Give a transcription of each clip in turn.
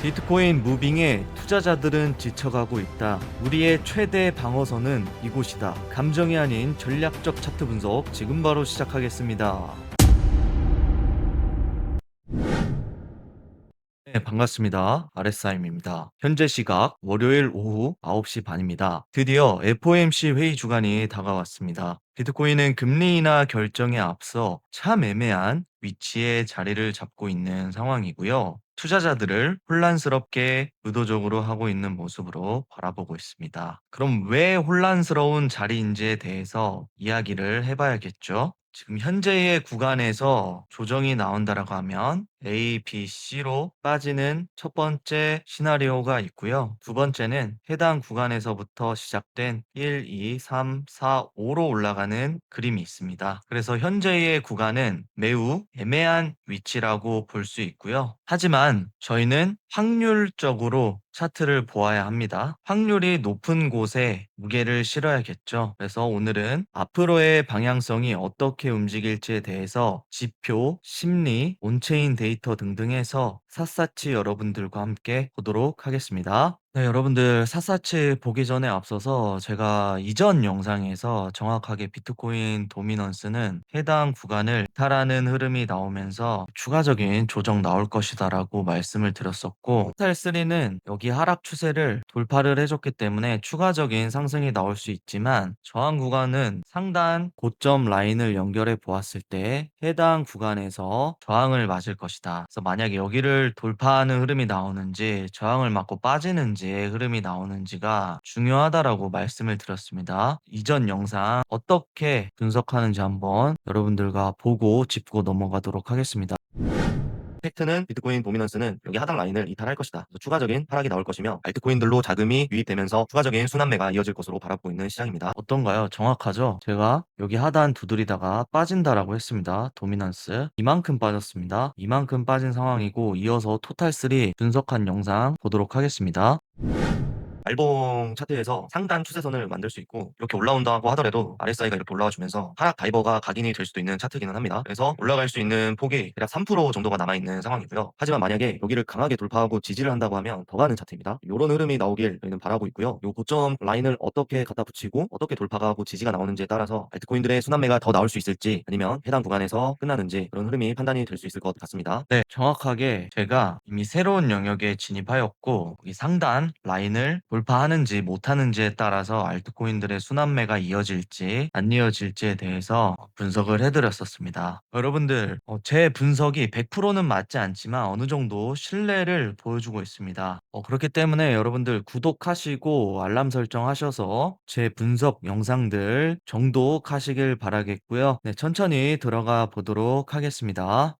비트코인 무빙에 투자자들은 지쳐가고 있다. 우리의 최대 방어선은 이곳이다. 감정이 아닌 전략적 차트 분석 지금 바로 시작하겠습니다. 네, 반갑습니다. RSI입니다. 현재 시각 월요일 오후 9시 반입니다. 드디어 FOMC 회의 주간이 다가왔습니다. 비트코인은 금리 인하 결정에 앞서 참 애매한 위치에 자리를 잡고 있는 상황이고요. 투자자들을 혼란스럽게 의도적으로 하고 있는 모습으로 바라보고 있습니다. 그럼 왜 혼란스러운 자리인지에 대해서 이야기를 해봐야겠죠. 지금 현재의 구간에서 조정이 나온다라고 하면 A, B, C로 빠지는 첫 번째 시나리오가 있고요. 두 번째는 해당 구간에서부터 시작된 1, 2, 3, 4, 5로 올라가는 그림이 있습니다. 그래서 현재의 구간은 매우 애매한 위치라고 볼 수 있고요. 하지만 저희는 확률적으로 차트를 보아야 합니다. 확률이 높은 곳에 무게를 실어야겠죠. 그래서 오늘은 앞으로의 방향성이 어떻게 움직일지에 대해서 지표, 심리, 온체인 데이터 등등 해서 샅샅이 여러분들과 함께 보도록 하겠습니다. 네, 여러분들 샅샅이 보기 전에 앞서서 제가 이전 영상에서 정확하게 비트코인 도미넌스는 해당 구간을 이탈하는 흐름이 나오면서 추가적인 조정 나올 것이다라고 말씀을 드렸었고, 토탈3는 여기 하락 추세를 돌파를 해줬기 때문에 추가적인 상승이 나올 수 있지만, 저항 구간은 상단 고점 라인을 연결해 보았을 때 해당 구간에서 저항을 맞을 것이다. 그래서 만약에 여기를 돌파하는 흐름이 나오는지 저항을 맞고 빠지는지의 흐름이 나오는지가 중요하다라고 말씀을 드렸습니다. 이전 영상 어떻게 분석하는지 한번 여러분들과 보고 짚고 넘어가도록 하겠습니다. 팩트는 비트코인 도미넌스는 여기 하단 라인을 이탈할 것이다. 그래서 추가적인 하락이 나올 것이며 알트코인들로 자금이 유입되면서 추가적인 순환매가 이어질 것으로 바라보고 있는 시장입니다. 어떤가요? 정확하죠? 제가 여기 하단 두드리다가 빠진다라고 했습니다. 도미넌스 이만큼 빠졌습니다. 이만큼 빠진 상황이고, 이어서 토탈3 분석한 영상 보도록 하겠습니다. 알봉 차트에서 상단 추세선을 만들 수 있고, 이렇게 올라온다고 하더라도 RSI가 이렇게 올라와주면서 하락 다이버가 각인이 될 수도 있는 차트기는 합니다. 그래서 올라갈 수 있는 폭이 대략 3% 정도가 남아있는 상황이고요. 하지만 만약에 여기를 강하게 돌파하고 지지를 한다고 하면 더 가는 차트입니다. 이런 흐름이 나오길 저희는 바라고 있고요. 이 고점 라인을 어떻게 갖다 붙이고 어떻게 돌파가 하고 지지가 나오는지에 따라서 알트코인들의 순환매가 더 나올 수 있을지, 아니면 해당 구간에서 끝나는지, 그런 흐름이 판단이 될 수 있을 것 같습니다. 네, 정확하게 제가 이미 새로운 영역에 진입하였고, 이 상단 라인을 돌파하는지 못하는지에 따라서 알트코인들의 순환매가 이어질지 안 이어질지에 대해서 분석을 해드렸었습니다. 여러분들, 제 분석이 100%는 맞지 않지만 어느 정도 신뢰를 보여주고 있습니다. 그렇기 때문에 여러분들 구독하시고 알람 설정하셔서 제 분석 영상들 정독하시길 바라겠고요. 네, 천천히 들어가 보도록 하겠습니다.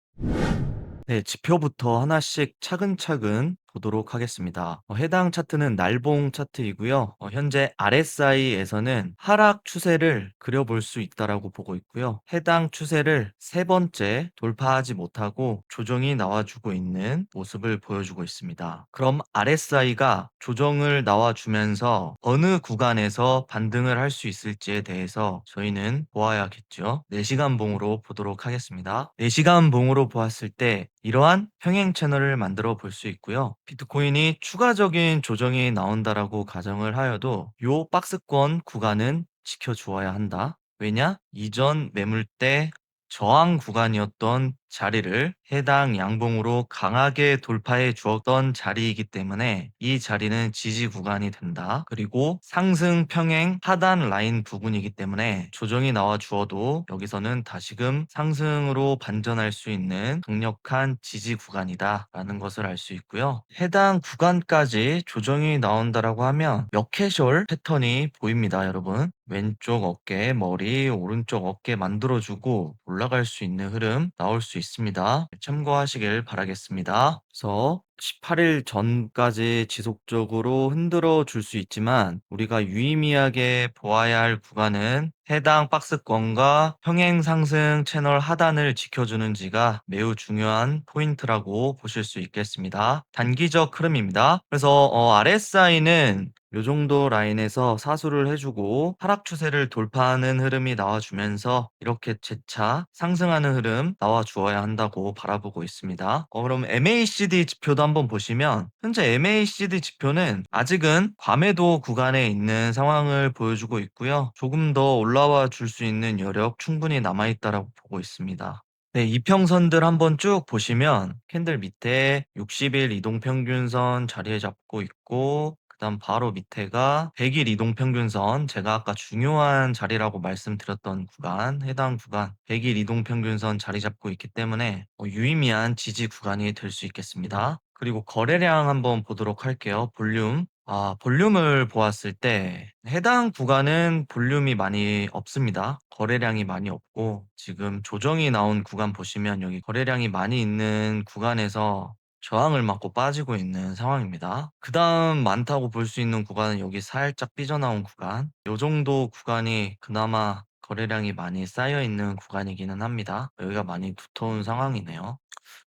네, 지표부터 하나씩 차근차근 보도록 하겠습니다. 해당 차트는 날봉 차트이고요. 현재 RSI에서는 하락 추세를 그려볼 수 있다라고 보고 있고요. 해당 추세를 세 번째 돌파하지 못하고 조정이 나와주고 있는 모습을 보여주고 있습니다. 그럼 RSI가 조정을 나와주면서 어느 구간에서 반등을 할 수 있을지에 대해서 저희는 보아야겠죠. 4시간 봉으로 보도록 하겠습니다. 4시간 봉으로 보았을 때 이러한 평행 채널을 만들어 볼 수 있고요. 비트코인이 추가적인 조정이 나온다라고 가정을 하여도 요 박스권 구간은 지켜주어야 한다. 왜냐? 이전 매물대 저항 구간이었던 자리를 해당 양봉으로 강하게 돌파해 주었던 자리이기 때문에 이 자리는 지지 구간이 된다. 그리고 상승 평행 하단 라인 부분이기 때문에 조정이 나와 주어도 여기서는 다시금 상승으로 반전할 수 있는 강력한 지지 구간이다 라는 것을 알 수 있고요. 해당 구간까지 조정이 나온다라고 하면 역캐셜 패턴이 보입니다, 여러분. 왼쪽 어깨, 머리, 오른쪽 어깨 만들어주고 올라갈 수 있는 흐름 나올 수 있습니다. 참고하시길 바라겠습니다. 그래서 18일 전까지 지속적으로 흔들어 줄 수 있지만, 우리가 유의미하게 보아야 할 구간은 해당 박스권과 평행 상승 채널 하단을 지켜주는지가 매우 중요한 포인트라고 보실 수 있겠습니다. 단기적 흐름입니다. 그래서 RSI는 요 정도 라인에서 사수를 해주고 하락 추세를 돌파하는 흐름이 나와주면서 이렇게 재차 상승하는 흐름 나와주어야 한다고 바라보고 있습니다. 그럼 MACD 지표도 한번 보시면 현재 MACD 지표는 아직은 과매도 구간에 있는 상황을 보여주고 있고요. 조금 더 올라와 줄 수 있는 여력 충분히 남아있다라고 보고 있습니다. 네, 이평선들 한번 쭉 보시면 캔들 밑에 60일 이동평균선 자리에 잡고 있고 그다음 바로 밑에가 100일 이동평균선, 제가 아까 중요한 자리라고 말씀드렸던 구간, 해당 구간 100일 이동평균선 자리 잡고 있기 때문에 유의미한 지지 구간이 될 수 있겠습니다. 그리고 거래량 한번 보도록 할게요. 볼륨. 볼륨을 보았을 때 해당 구간은 볼륨이 많이 없습니다. 거래량이 많이 없고 지금 조정이 나온 구간 보시면 여기 거래량이 많이 있는 구간에서 저항을 맞고 빠지고 있는 상황입니다. 그다음 많다고 볼 수 있는 구간은 여기 살짝 삐져나온 구간. 요 정도 구간이 그나마 거래량이 많이 쌓여 있는 구간이기는 합니다. 여기가 많이 두터운 상황이네요.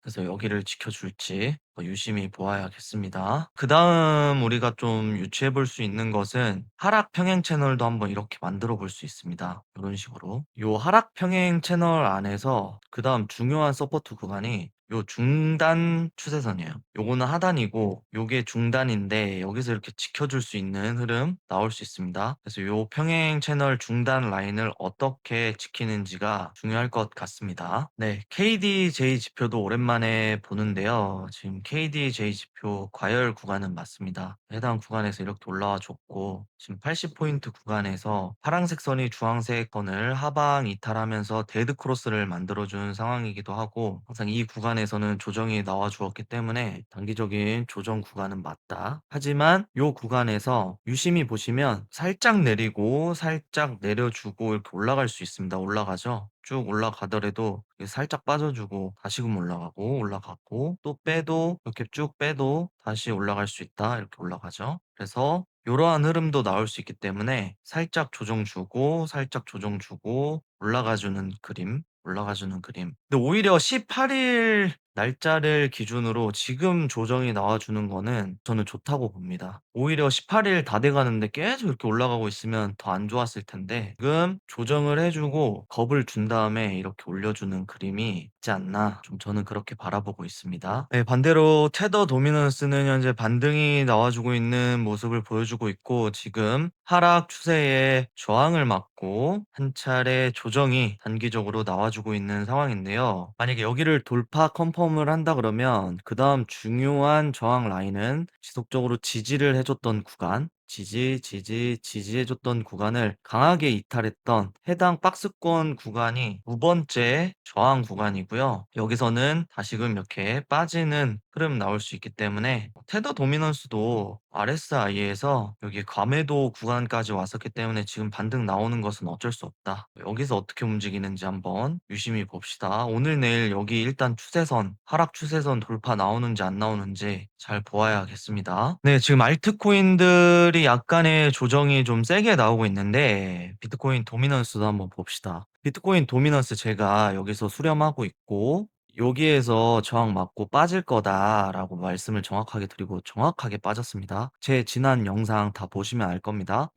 그래서 여기를 지켜줄지 유심히 보아야겠습니다. 그다음 우리가 좀 유추해 볼 수 있는 것은 하락 평행 채널도 한번 이렇게 만들어 볼 수 있습니다. 이런 식으로. 요 하락 평행 채널 안에서 그다음 중요한 서포트 구간이 요 중단 추세선이에요. 요거는 하단이고 요게 중단인데 여기서 이렇게 지켜줄 수 있는 흐름 나올 수 있습니다. 그래서 요 평행 채널 중단 라인을 어떻게 지키는지가 중요할 것 같습니다. 네, KDJ 지표도 오랜만에 보는데요. 지금 KDJ 지표 과열 구간은 맞습니다. 해당 구간에서 이렇게 올라와 줬고 지금 80포인트 구간에서 파란색 선이 주황색 선을 하방 이탈하면서 데드 크로스를 만들어준 상황이기도 하고 항상 이 구간에서는 조정이 나와 주었기 때문에 단기적인 조정 구간은 맞다. 하지만 이 구간에서 유심히 보시면 살짝 내리고 살짝 내려주고 이렇게 올라갈 수 있습니다. 올라가죠. 쭉 올라가더라도 살짝 빠져주고 다시금 올라가고 올라가고 또 빼도 이렇게 쭉 빼도 다시 올라갈 수 있다. 이렇게 올라가죠. 그래서 이러한 흐름도 나올 수 있기 때문에 살짝 조정 주고 살짝 조정 주고 올라가주는 그림, 올라가주는 그림. 근데 오히려 18일 날짜를 기준으로 지금 조정이 나와주는 거는 저는 좋다고 봅니다. 오히려 18일 다 돼가는데 계속 이렇게 올라가고 있으면 더 안 좋았을 텐데 지금 조정을 해주고 겁을 준 다음에 이렇게 올려주는 그림이 있지 않나 좀 저는 그렇게 바라보고 있습니다. 네, 반대로 테더 도미넌스는 현재 반등이 나와주고 있는 모습을 보여주고 있고 지금 하락 추세에 저항을 맞고 한 차례 조정이 단기적으로 나와주고 있는 상황인데요. 만약에 여기를 돌파 컨펌을 한다 그러면 그 다음 중요한 저항 라인은 지속적으로 지지를 해줬던 구간, 지지해줬던 구간을 강하게 이탈했던 해당 박스권 구간이 두 번째 저항 구간이고요. 여기서는 다시금 이렇게 빠지는 흐름 나올 수 있기 때문에 테더 도미넌스도 RSI에서 여기 과매도 구간까지 왔었기 때문에 지금 반등 나오는 것은 어쩔 수 없다. 여기서 어떻게 움직이는지 한번 유심히 봅시다. 오늘 내일 여기 일단 추세선, 하락 추세선 돌파 나오는지 안 나오는지 잘 보아야겠습니다. 네, 지금 알트코인들이 약간의 조정이 좀 세게 나오고 있는데 비트코인 도미넌스도 한번 봅시다. 비트코인 도미넌스 제가 여기서 수렴하고 있고 여기에서 저항 맞고 빠질 거다라고 말씀을 정확하게 드리고 정확하게 빠졌습니다. 제 지난 영상 다 보시면 알 겁니다.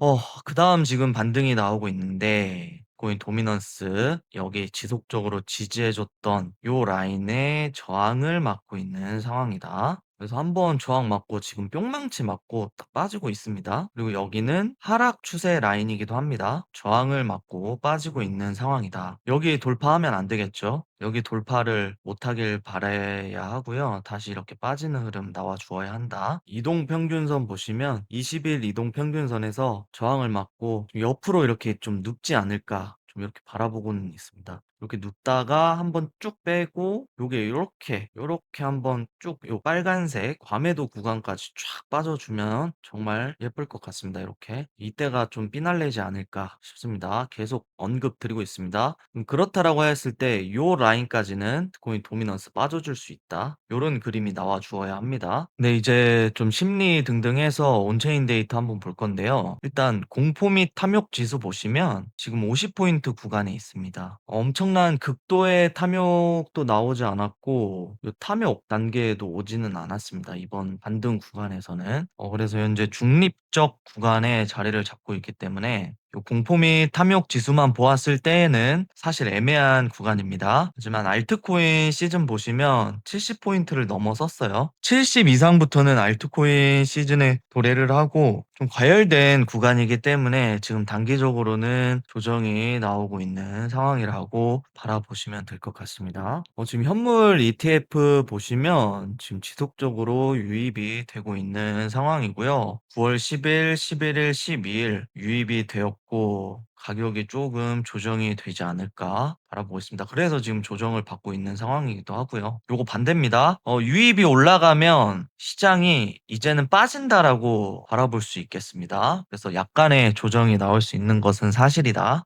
그다음 지금 반등이 나오고 있는데 코인 도미넌스 여기 지속적으로 지지해줬던 요 라인에 저항을 맞고 있는 상황이다. 그래서 한번 저항 맞고 지금 뿅망치 맞고 딱 빠지고 있습니다. 그리고 여기는 하락 추세 라인이기도 합니다. 저항을 맞고 빠지고 있는 상황이다. 여기 돌파하면 안 되겠죠. 여기 돌파를 못하길 바라야 하고요. 다시 이렇게 빠지는 흐름 나와 주어야 한다. 이동평균선 보시면 20일 이동평균선에서 저항을 맞고 좀 옆으로 이렇게 좀 눕지 않을까 좀 이렇게 바라보고는 있습니다. 이렇게 눕다가 한번 쭉 빼고 요게 요렇게 한번 쭉 요 빨간색 과매도 구간까지 쫙 빠져주면 정말 예쁠 것 같습니다. 이렇게 이때가 좀 삐날레지 않을까 싶습니다. 계속 언급 드리고 있습니다. 그렇다라고 했을 때 요 라인까지는 코인 도미넌스 빠져줄 수 있다. 요런 그림이 나와 주어야 합니다. 네, 이제 좀 심리 등등 해서 온체인 데이터 한번 볼 건데요. 일단 공포 및 탐욕 지수 보시면 지금 50포인트 구간에 있습니다. 엄청난 극도의 탐욕도 나오지 않았고 요 탐욕 단계에도 오지는 않았습니다, 이번 반등 구간에서는. 그래서 현재 중립적 구간에 자리를 잡고 있기 때문에 요 공포 및 탐욕 지수만 보았을 때에는 사실 애매한 구간입니다. 하지만 알트코인 시즌 보시면 70 포인트를 넘어섰어요. 70 이상부터는 알트코인 시즌에 도래를 하고 좀 과열된 구간이기 때문에 지금 단기적으로는 조정이 나오고 있는 상황이라고 바라보시면 될 것 같습니다. 지금 현물 ETF 보시면 지금 지속적으로 유입이 되고 있는 상황이고요. 9월 10일, 11일, 12일 유입이 되었고 가격이 조금 조정이 되지 않을까 바라보고 있습니다. 그래서 지금 조정을 받고 있는 상황이기도 하고요. 요거 반대입니다. 유입이 올라가면 시장이 이제는 빠진다라고 바라볼 수 있겠습니다. 그래서 약간의 조정이 나올 수 있는 것은 사실이다.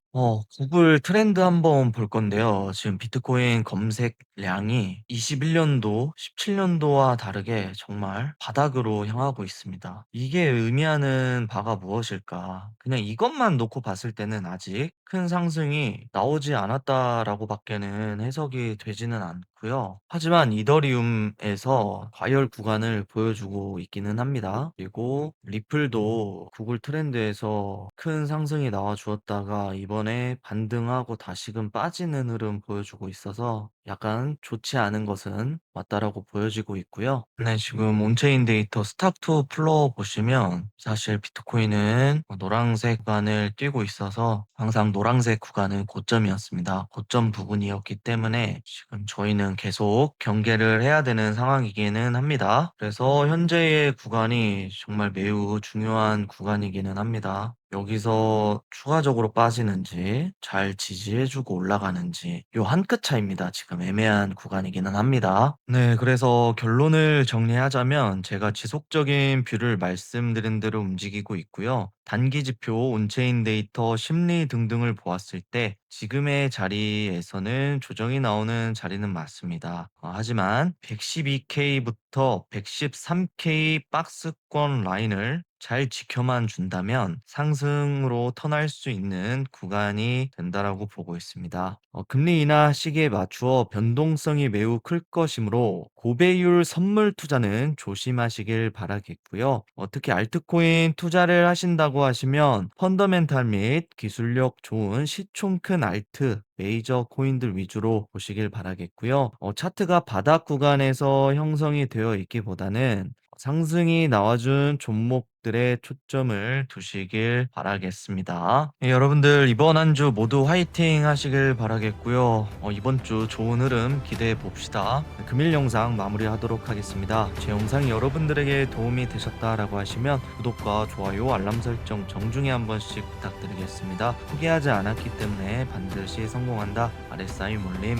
구글 트렌드 한번 볼 건데요. 지금 비트코인 검색량이 21년도, 17년도와 다르게 정말 바닥으로 향하고 있습니다. 이게 의미하는 바가 무엇일까? 그냥 이것만 놓고 봤을 때는 아직 큰 상승이 나오지 않았다라고 밖에는 해석이 되지는 않고요. 하지만 이더리움에서 과열 구간을 보여주고 있기는 합니다. 그리고 리플도 구글 트렌드에서 큰 상승이 나와 주었다가 이번에 반등하고 다시금 빠지는 흐름 보여주고 있어서 약간 좋지 않은 것은 맞다라고 보여지고 있고요. 네, 지금 온체인 데이터 스탁2 플로어 보시면 사실 비트코인은 노란색 구간을 뛰고 있어서 항상 노란색 구간은 고점이었습니다. 고점 부분이었기 때문에 지금 저희는 계속 경계를 해야 되는 상황이기는 합니다. 그래서 현재의 구간이 정말 매우 중요한 구간이기는 합니다. 여기서 추가적으로 빠지는지 잘 지지해주고 올라가는지 요 한 끗 차이입니다. 지금 애매한 구간이기는 합니다. 네, 그래서 결론을 정리하자면 제가 지속적인 뷰를 말씀드린 대로 움직이고 있고요. 단기 지표, 온체인 데이터, 심리 등등을 보았을 때 지금의 자리에서는 조정이 나오는 자리는 맞습니다. 하지만 112K부터 113K 박스권 라인을 잘 지켜만 준다면 상승으로 턴할 수 있는 구간이 된다라고 보고 있습니다. 금리 인하 시기에 맞추어 변동성이 매우 클 것이므로 고배율 선물 투자는 조심하시길 바라겠고요. 특히 알트코인 투자를 하신다고 하시면 펀더멘탈 및 기술력 좋은 시총 큰 알트 메이저 코인들 위주로 보시길 바라겠고요. 차트가 바닥 구간에서 형성이 되어 있기보다는 상승이 나와준 종목들의 초점을 두시길 바라겠습니다. 여러분들 이번 한 주 모두 화이팅 하시길 바라겠고요. 이번 주 좋은 흐름 기대해 봅시다. 금일 영상 마무리하도록 하겠습니다. 제 영상이 여러분들에게 도움이 되셨다라고 하시면 구독과 좋아요, 알람 설정 정중히 한 번씩 부탁드리겠습니다. 포기하지 않았기 때문에 반드시 성공한다. RSI 몰림.